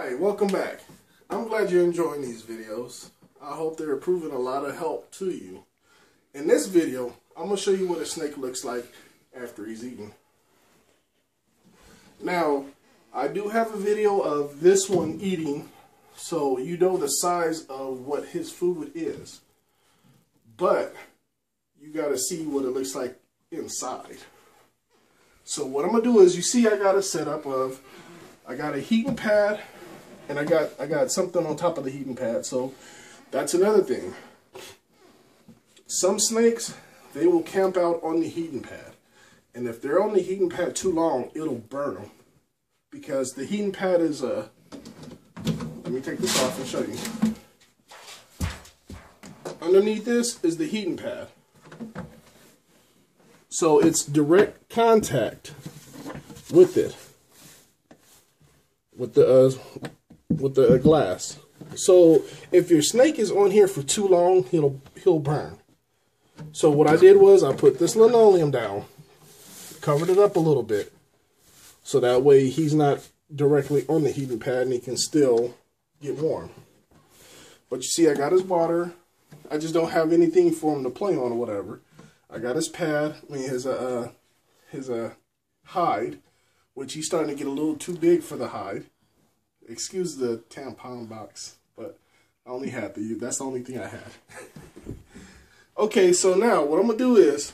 Hi, welcome back. I'm glad you're enjoying these videos. I hope they're proving a lot of help to you. In this video, I'm going to show you what a snake looks like after he's eaten. Now, I do have a video of this one eating, so you know the size of what his food is. But you got to see what it looks like inside. So what I'm going to do is, you see I got a setup of, I got a heating pad, and I got something on top of the heating pad. So that's another thing. Some snakes, they will camp out on the heating pad. And if they're on the heating pad too long, it'll burn them. Because the heating pad is a... Let me take this off and show you. Underneath this is the heating pad. So it's direct contact with it. With the glass. So if your snake is on here for too long, he'll burn. So what I did was I put this linoleum down, covered it up a little bit, so that way he's not directly on the heating pad and he can still get warm. But you see, I got his water. I just don't have anything for him to play on or whatever. I got his pad, his hide, which he's starting to get a little too big for the hide. Excuse the tampon box, but I only had that's the only thing I had. Okay, so now what I'm going to do is,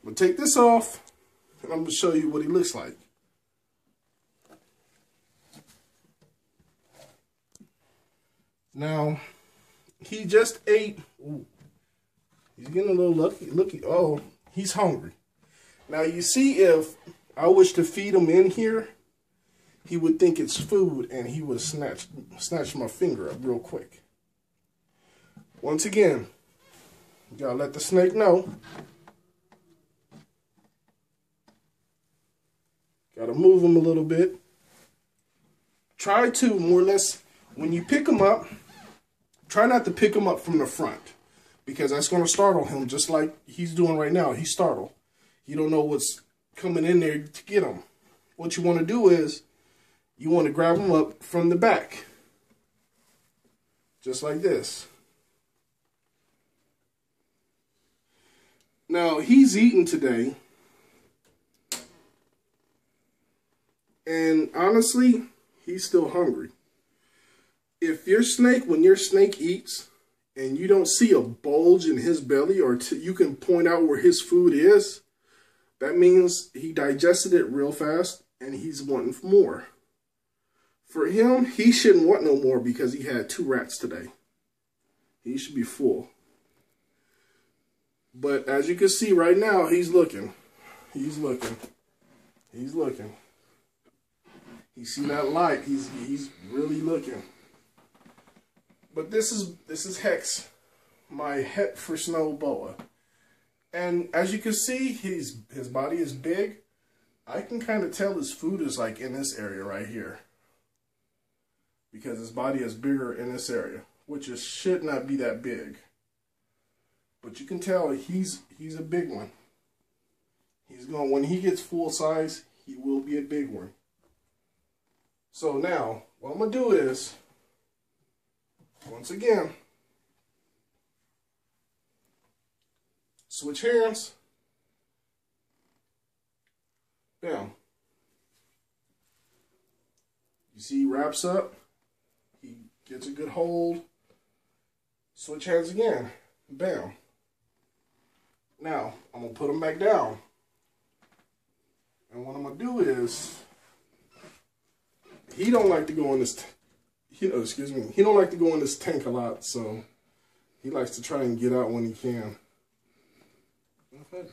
I'm going to take this off, and I'm going to show you what he looks like. Now, he just ate. Ooh, he's getting a little looky. Oh, he's hungry. Now, you see, if I wish to feed him in here, he would think it's food, and he would snatch my finger up real quick. Once again, you gotta let the snake know. Gotta move him a little bit. Try to, more or less, when you pick him up, try not to pick him up from the front, because that's going to startle him, just like he's doing right now. He's startled. You don't know what's coming in there to get him. What you want to do is, you want to grab him up from the back. Just like this. Now, he's eating today. And honestly, he's still hungry. If your snake, when your snake eats, and you don't see a bulge in his belly, or you can point out where his food is, that means he digested it real fast, and he's wanting more. For him, he shouldn't want no more because he had 2 rats today. He should be full. But as you can see right now, he's looking. He's looking. He's looking. You see that light? He's really looking. But this is Hex, my het for snow boa. And as you can see, his body is big. I can kind of tell his food is like in this area right here. Because his body is bigger in this area, which should not be that big. But you can tell he's a big one. When he gets full size, he will be a big one. So now, what I'm going to do is, once again, switch hands. Bam. You see he wraps up. He gets a good hold. Switch hands again. Bam. Now, I'm going to put him back down. And what I'm going to do is, he don't like to go in this, he don't like to go in this tank a lot, so he likes to try and get out when he can. Okay.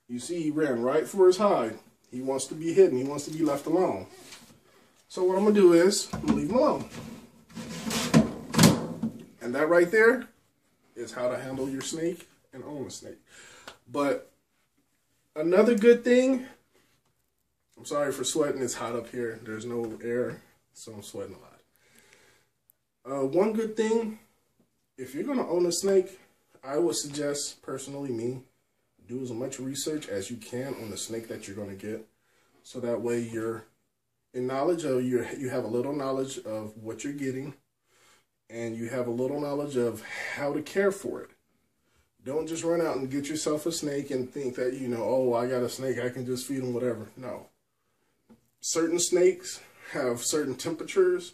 You see, he ran right for his hide. He wants to be hidden. He wants to be left alone. So what I'm going to do is, I'm going to leave him alone. And that right there is how to handle your snake and own a snake. But another good thing, I'm sorry for sweating. It's hot up here. There's no air, so I'm sweating a lot. One good thing, if you're going to own a snake, I would suggest, personally me, do as much research as you can on the snake that you're going to get. So that way you're in knowledge of, you have a little knowledge of what you're getting, and you have a little knowledge of how to care for it. Don't just run out and get yourself a snake and think that, you know, oh, I got a snake, I can just feed them whatever. No. Certain snakes have certain temperatures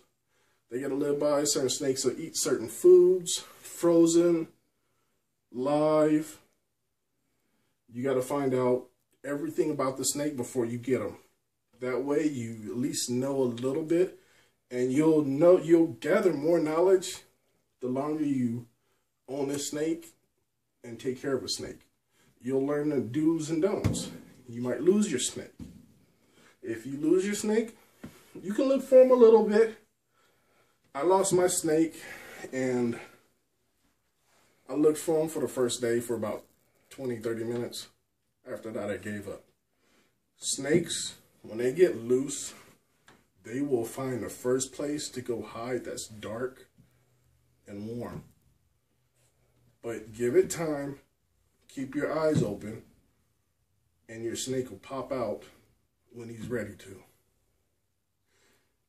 they got to live by. Certain snakes will eat certain foods, frozen, live. You got to find out everything about the snake before you get them. That way you at least know a little bit, and you'll gather more knowledge the longer you own this snake and take care of a snake. You'll learn the do's and don'ts. You might lose your snake. If you lose your snake, you can look for him a little bit. I lost my snake, and I looked for him for the first day for about 20-30 minutes. After that, I gave up. Snakes, when they get loose, they will find the first place to go hide that's dark and warm. But give it time, keep your eyes open, and your snake will pop out when he's ready to.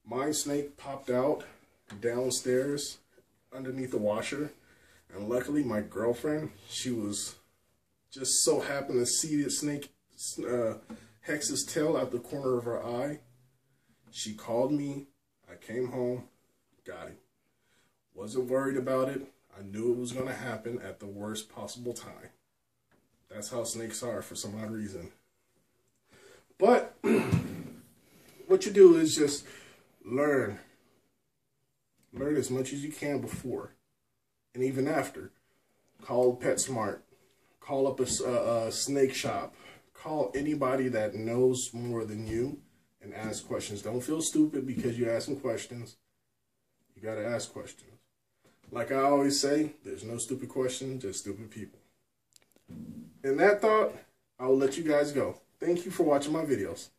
My snake popped out downstairs underneath the washer, and luckily my girlfriend, she was just so happened to see the snake Hex's tail out the corner of her eye. She called me, I came home, got him. Wasn't worried about it. I knew it was going to happen at the worst possible time. That's how snakes are for some odd reason. But what you do is just learn. Learn as much as you can before and even after. Call PetSmart. Call up a snake shop. Call anybody that knows more than you and ask questions. Don't feel stupid because you're asking questions. You got to ask questions. Like I always say, there's no stupid questions, just stupid people. In that thought, I will let you guys go. Thank you for watching my videos.